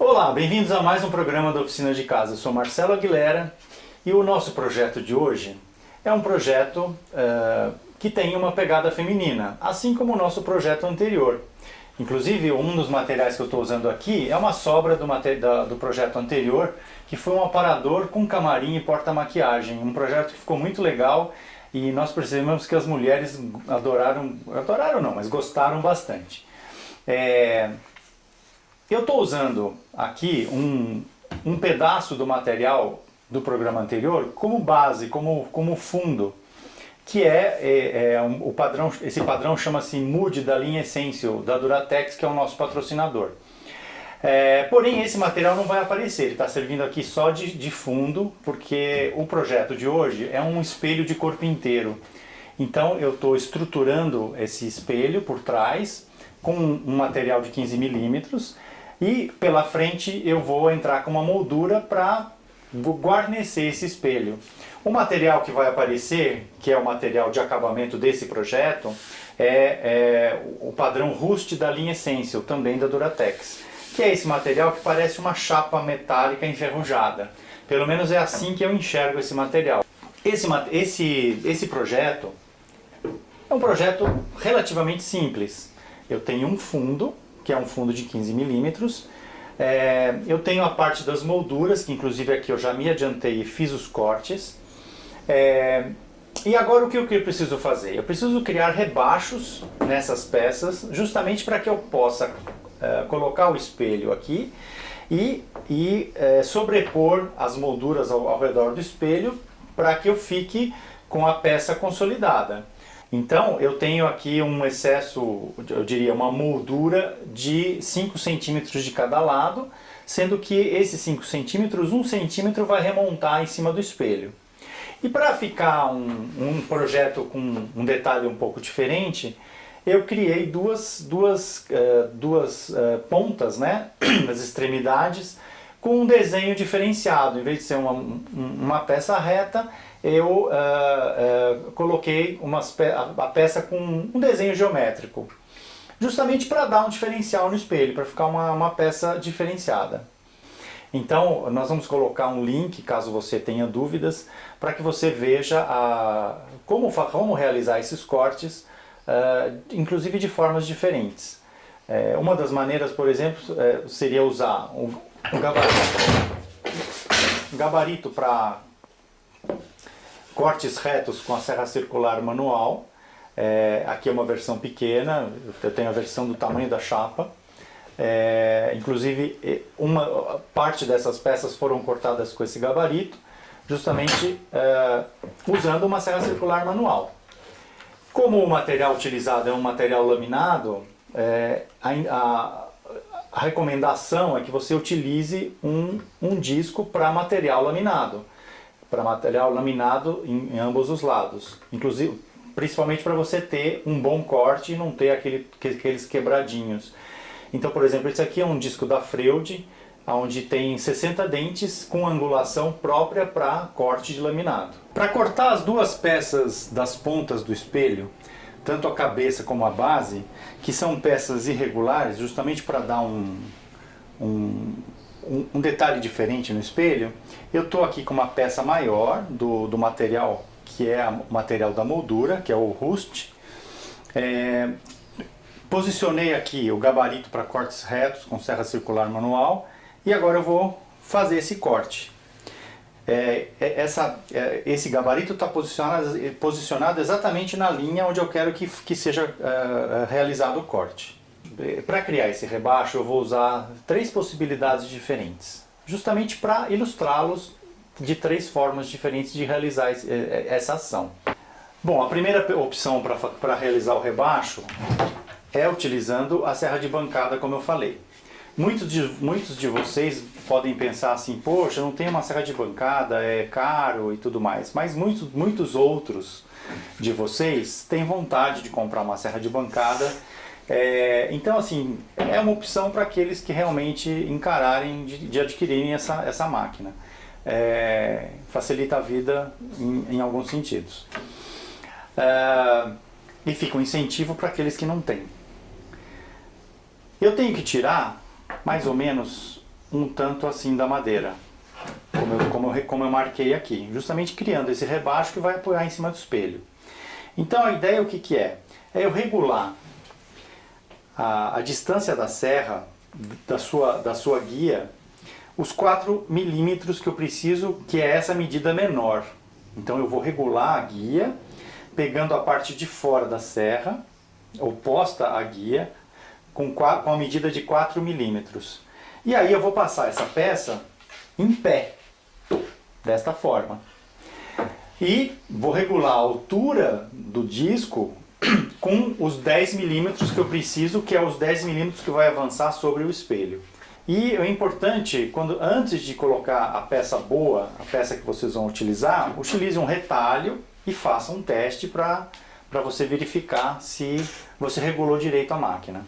Olá, bem-vindos a mais um programa da Oficina de Casa. Eu sou Marcelo Aguilera e o nosso projeto de hoje é um projeto que tem uma pegada feminina, assim como o nosso projeto anterior. Inclusive, um dos materiais que eu estou usando aqui é uma sobra do projeto anterior, que foi um aparador com camarim e porta-maquiagem. Um projeto que ficou muito legal e nós percebemos que as mulheres adoraram não, mas gostaram bastante. Eu estou usando aqui um pedaço do material do programa anterior como base, como fundo, que o padrão. Esse padrão chama-se Mood da linha Essential da Duratex, que é o nosso patrocinador. Porém, esse material não vai aparecer, ele está servindo aqui só de fundo, porque o projeto de hoje é um espelho de corpo inteiro. Então eu estou estruturando esse espelho por trás com um material de 15 milímetros e pela frente eu vou entrar com uma moldura para guarnecer esse espelho. O material que vai aparecer, que é o material de acabamento desse projeto, é o padrão Rust da linha Essential, também da Duratex, que é esse material que parece uma chapa metálica enferrujada. Pelo menos é assim que eu enxergo esse material. Esse projeto é um projeto relativamente simples. Eu tenho um fundo, que é um fundo de 15 milímetros. Eu tenho a parte das molduras, que inclusive aqui eu já me adiantei e fiz os cortes. E agora o que eu preciso fazer? Eu preciso criar rebaixos nessas peças, justamente para que eu possa colocar o espelho aqui e sobrepor as molduras ao redor do espelho para que eu fique com a peça consolidada. Então eu tenho aqui um excesso, eu diria uma moldura de 5 centímetros de cada lado, sendo que esses 5 centímetros, 1 centímetro vai remontar em cima do espelho. E para ficar um projeto com um detalhe um pouco diferente, eu criei duas pontas, né, nas extremidades, com um desenho diferenciado. Em vez de ser uma peça reta, eu coloquei a peça com um desenho geométrico, justamente para dar um diferencial no espelho, para ficar uma peça diferenciada. Então nós vamos colocar um link, caso você tenha dúvidas, para que você veja como realizar esses cortes, inclusive de formas diferentes. Uma das maneiras, por exemplo, seria usar um gabarito para cortes retos com a serra circular manual. Aqui é uma versão pequena, eu tenho a versão do tamanho da chapa. Inclusive uma parte dessas peças foram cortadas com esse gabarito, justamente usando uma serra circular manual. Como o material utilizado é um material laminado, a recomendação é que você utilize um disco para material laminado em ambos os lados, inclusive, principalmente para você ter um bom corte e não ter aqueles quebradinhos. Então, por exemplo, esse aqui é um disco da Freud, onde tem 60 dentes com angulação própria para corte de laminado. Para cortar as duas peças das pontas do espelho, tanto a cabeça como a base, que são peças irregulares, justamente para dar um detalhe diferente no espelho, eu estou aqui com uma peça maior do material, que é o material da moldura, que é o Rust. Posicionei aqui o gabarito para cortes retos com serra circular manual e agora eu vou fazer esse corte. Esse gabarito está posicionado exatamente na linha onde eu quero que seja realizado o corte. Para criar esse rebaixo eu vou usar 3 possibilidades diferentes, justamente para ilustrá-los de 3 formas diferentes de realizar essa ação. Bom, a primeira opção para realizar o rebaixo é utilizando a serra de bancada, como eu falei. Muitos de vocês podem pensar assim, poxa, não tem uma serra de bancada, é caro e tudo mais, mas muitos outros de vocês têm vontade de comprar uma serra de bancada. Então, assim, é uma opção para aqueles que realmente encararem de adquirirem essa máquina. Facilita a vida em alguns sentidos. E fica um incentivo para aqueles que não têm. Eu tenho que tirar mais ou menos um tanto assim da madeira, como eu marquei aqui, justamente criando esse rebaixo que vai apoiar em cima do espelho. Então a ideia o que é? É eu regular a distância da serra, da sua guia, os 4 milímetros que eu preciso, que é essa medida menor. Então eu vou regular a guia, pegando a parte de fora da serra, oposta à guia, com a medida de 4 milímetros. E aí eu vou passar essa peça em pé, desta forma. E vou regular a altura do disco com os 10 milímetros que eu preciso, que é os 10 milímetros que vai avançar sobre o espelho. E é importante, antes de colocar a peça boa, a peça que vocês vão utilizar, utilize um retalho e faça um teste para você verificar se você regulou direito a máquina.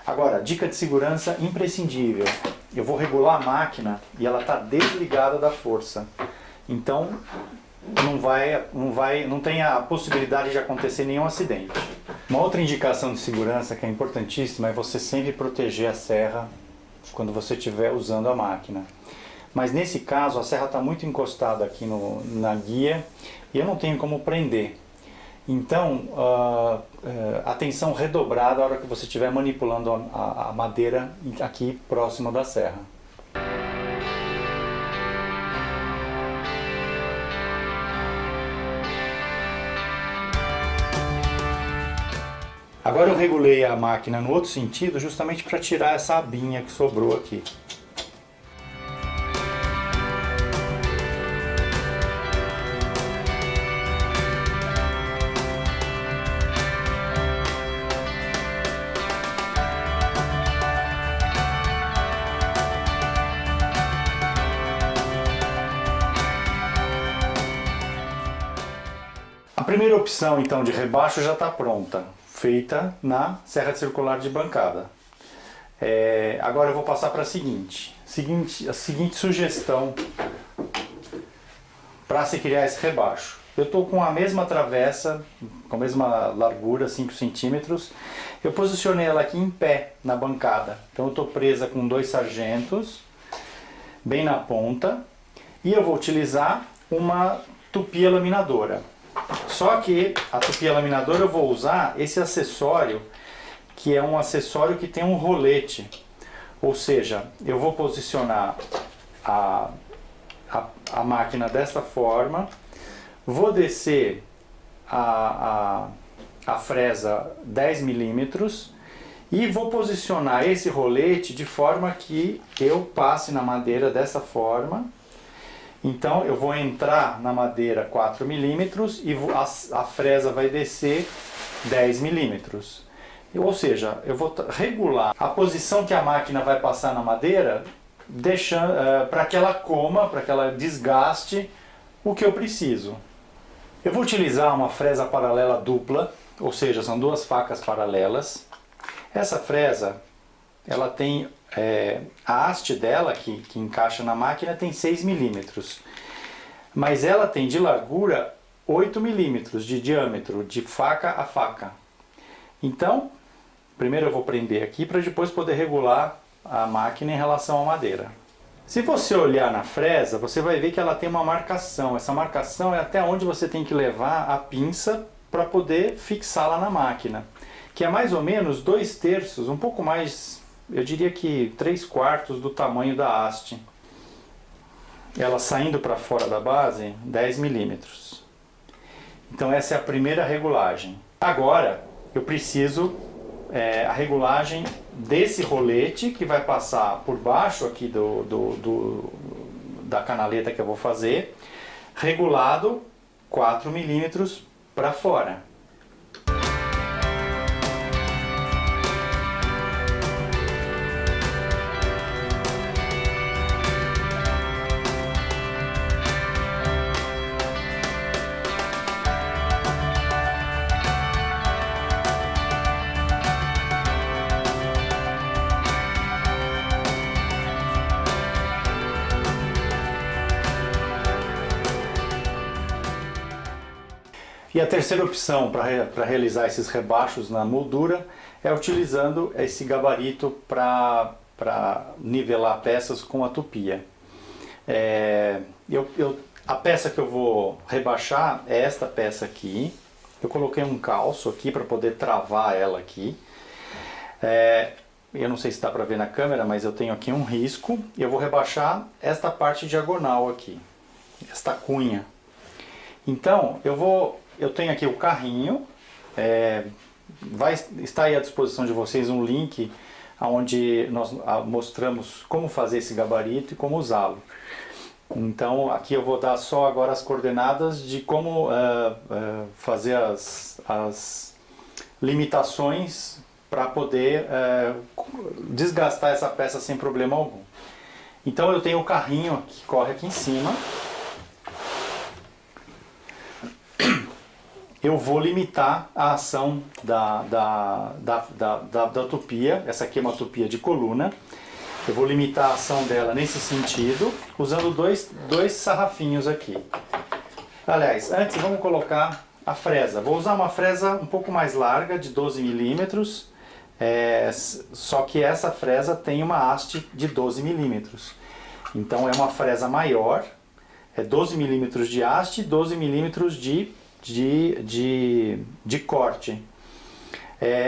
Agora, dica de segurança imprescindível. Eu vou regular a máquina e ela está desligada da força. Então, não tem a possibilidade de acontecer nenhum acidente. Uma outra indicação de segurança que é importantíssima é você sempre proteger a serra quando você estiver usando a máquina. Mas nesse caso a serra está muito encostada aqui na guia e eu não tenho como prender. Então, atenção redobrada na hora que você estiver manipulando a madeira aqui próximo da serra. Agora eu regulei a máquina no outro sentido, justamente para tirar essa abinha que sobrou aqui. A primeira opção então de rebaixo já está pronta, feita na serra circular de bancada. Agora eu vou passar para a seguinte sugestão para se criar esse rebaixo. Eu estou com a mesma travessa, com a mesma largura, 5 centímetros. Eu posicionei ela aqui em pé na bancada. Então eu estou presa com 2 sargentos, bem na ponta. E eu vou utilizar uma tupia laminadora. Só que a tupia laminadora eu vou usar esse acessório, que é um acessório que tem um rolete. Ou seja, eu vou posicionar a máquina desta forma, vou descer a fresa 10 milímetros e vou posicionar esse rolete de forma que eu passe na madeira dessa forma. Então eu vou entrar na madeira 4 milímetros e a fresa vai descer 10 milímetros. Ou seja, eu vou regular a posição que a máquina vai passar na madeira, deixando para que ela coma, para que ela desgaste o que eu preciso. Eu vou utilizar uma fresa paralela dupla, ou seja, são 2 facas paralelas. Essa fresa, ela tem a haste dela, que encaixa na máquina, tem 6 milímetros. Mas ela tem de largura 8 milímetros de diâmetro, de faca a faca. Então, primeiro eu vou prender aqui para depois poder regular a máquina em relação à madeira. Se você olhar na fresa, você vai ver que ela tem uma marcação. Essa marcação é até onde você tem que levar a pinça para poder fixá-la na máquina. Que é mais ou menos 2/3, um pouco mais, eu diria que 3/4 do tamanho da haste. Ela saindo para fora da base, 10 milímetros. Então essa é a primeira regulagem. Agora eu preciso a regulagem desse rolete que vai passar por baixo aqui da canaleta que eu vou fazer, regulado 4 milímetros para fora. E a terceira opção para realizar esses rebaixos na moldura é utilizando esse gabarito para para nivelar peças com a tupia. A peça que eu vou rebaixar é esta peça aqui. Eu coloquei um calço aqui para poder travar ela aqui. Eu não sei se dá para ver na câmera, mas eu tenho aqui um risco. Eu vou rebaixar esta parte diagonal aqui, esta cunha. Então eu tenho aqui o carrinho. Vai estar aí à disposição de vocês um link onde nós mostramos como fazer esse gabarito e como usá-lo. Então aqui eu vou dar só agora as coordenadas de como fazer as limitações para poder desgastar essa peça sem problema algum. Então eu tenho o carrinho que corre aqui em cima. Eu vou limitar a ação da tupia. Essa aqui é uma tupia de coluna. Eu vou limitar a ação dela nesse sentido, usando dois sarrafinhos aqui. Aliás, antes vamos colocar a fresa. Vou usar uma fresa um pouco mais larga, de 12 milímetros. Só que essa fresa tem uma haste de 12 milímetros. Então é uma fresa maior. É 12 milímetros de haste e 12 milímetros de corte.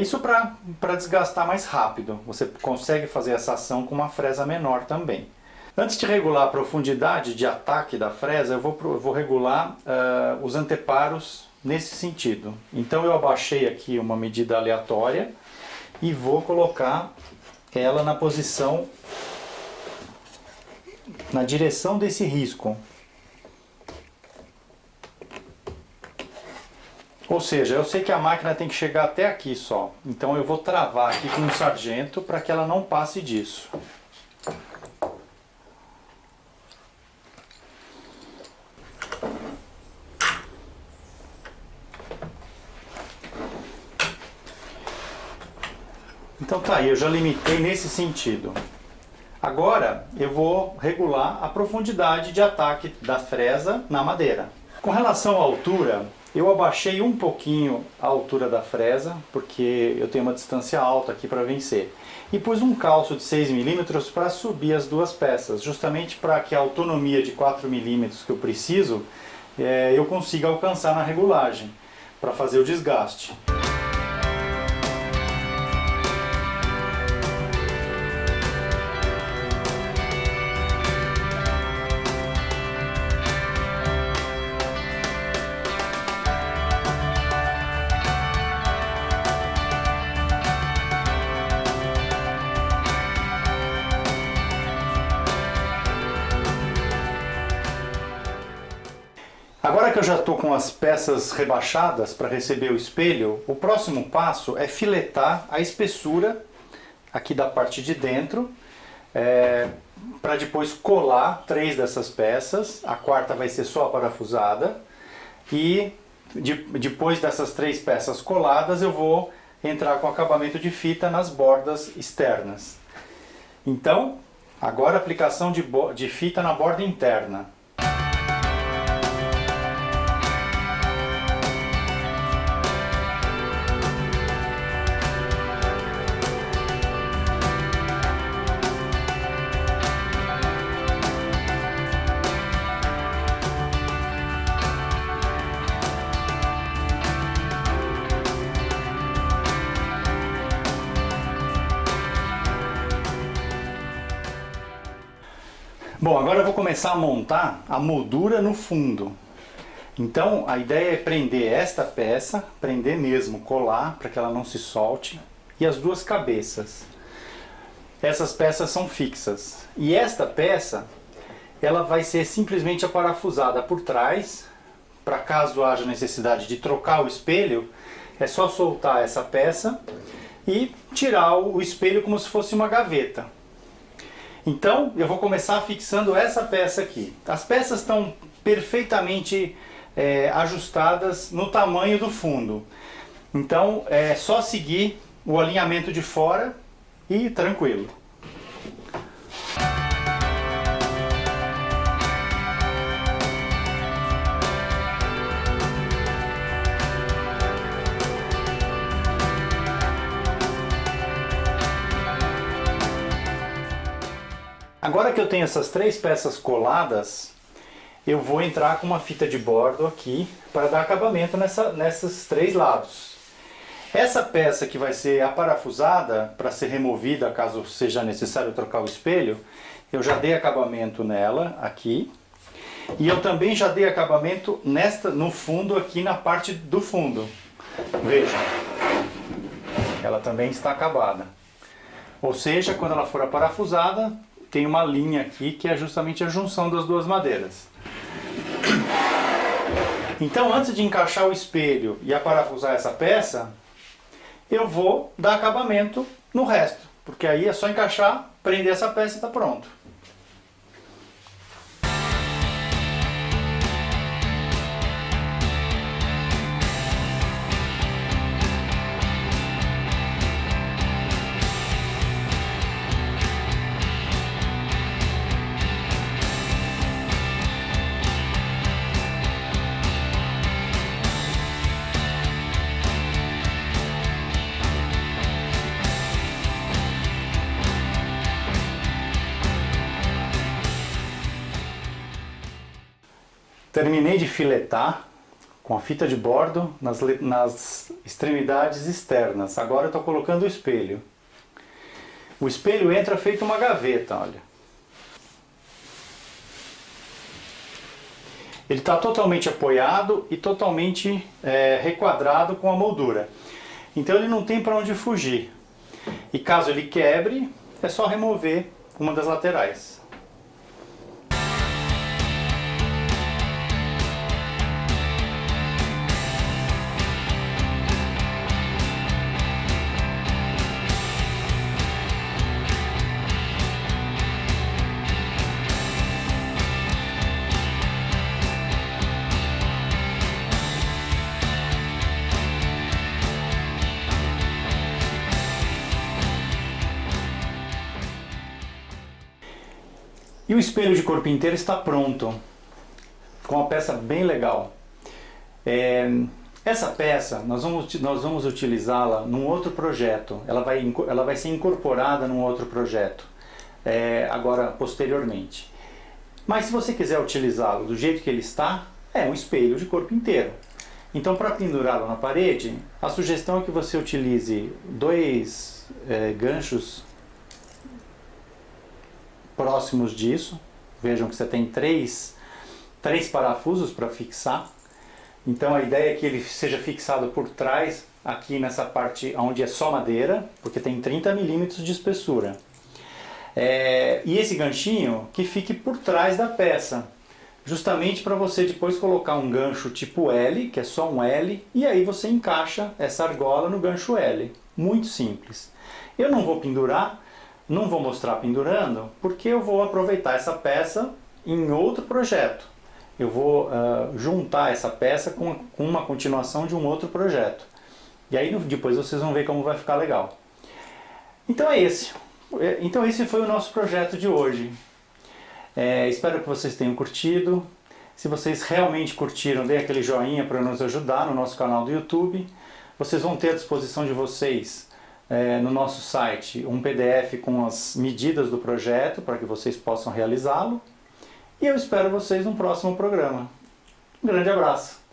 Isso para desgastar mais rápido. Você consegue fazer essa ação com uma fresa menor também. Antes de regular a profundidade de ataque da fresa, eu vou regular os anteparos nesse sentido. Então eu abaixei aqui uma medida aleatória e vou colocar ela na posição, na direção desse risco. Ou seja, eu sei que a máquina tem que chegar até aqui só. Então eu vou travar aqui com um sargento para que ela não passe disso. Então tá aí, eu já limitei nesse sentido. Agora eu vou regular a profundidade de ataque da fresa na madeira. Com relação à altura, eu abaixei um pouquinho a altura da fresa, porque eu tenho uma distância alta aqui para vencer. E pus um calço de 6 milímetros para subir as duas peças, justamente para que a autonomia de 4 milímetros que eu preciso, eu consiga alcançar na regulagem, para fazer o desgaste. Agora que eu já estou com as peças rebaixadas para receber o espelho, o próximo passo é filetar a espessura aqui da parte de dentro, para depois colar 3 dessas peças. A quarta vai ser só a parafusada e depois dessas 3 peças coladas eu vou entrar com acabamento de fita nas bordas externas. Então, agora aplicação de fita na borda interna. Bom, agora eu vou começar a montar a moldura no fundo. Então a ideia é prender esta peça, prender mesmo, colar para que ela não se solte, e as duas cabeças. Essas peças são fixas. E esta peça, ela vai ser simplesmente aparafusada por trás, para caso haja necessidade de trocar o espelho, é só soltar essa peça e tirar o espelho como se fosse uma gaveta. Então eu vou começar fixando essa peça aqui. As peças estão perfeitamente ajustadas no tamanho do fundo. Então é só seguir o alinhamento de fora e tranquilo. Agora que eu tenho essas 3 peças coladas, eu vou entrar com uma fita de bordo aqui para dar acabamento nesses 3 lados. Essa peça que vai ser aparafusada para ser removida caso seja necessário trocar o espelho, eu já dei acabamento nela aqui. E eu também já dei acabamento no fundo, aqui na parte do fundo. Vejam, ela também está acabada. Ou seja, quando ela for aparafusada, tem uma linha aqui que é justamente a junção das 2 madeiras. Então, antes de encaixar o espelho e aparafusar essa peça, eu vou dar acabamento no resto, porque aí é só encaixar, prender essa peça e está pronto. Terminei de filetar com a fita de bordo nas extremidades externas. Agora eu estou colocando o espelho. O espelho entra feito uma gaveta, olha. Ele está totalmente apoiado e totalmente requadrado com a moldura. Então ele não tem para onde fugir. E caso ele quebre, é só remover uma das laterais. E o espelho de corpo inteiro está pronto. Ficou uma peça bem legal. Essa peça nós vamos utilizá-la num outro projeto. Ela vai ser incorporada num outro projeto, agora posteriormente. Mas se você quiser utilizá-lo do jeito que ele está, é um espelho de corpo inteiro. Então, para pendurá-lo na parede, a sugestão é que você utilize 2 ganchos próximos disso. Vejam que você tem três parafusos para fixar. Então a ideia é que ele seja fixado por trás, aqui nessa parte onde é só madeira, porque tem 30 milímetros de espessura. E esse ganchinho que fique por trás da peça, justamente para você depois colocar um gancho tipo L, que é só um L, e aí você encaixa essa argola no gancho L. Muito simples. Eu não vou pendurar, não vou mostrar pendurando, porque eu vou aproveitar essa peça em outro projeto. Eu vou juntar essa peça com uma continuação de um outro projeto. E aí depois vocês vão ver como vai ficar legal. Então esse foi o nosso projeto de hoje. Espero que vocês tenham curtido. Se vocês realmente curtiram, dê aquele joinha para nos ajudar no nosso canal do YouTube. Vocês vão ter à disposição de vocês no nosso site um PDF com as medidas do projeto para que vocês possam realizá-lo. E eu espero vocês no próximo programa. Um grande abraço!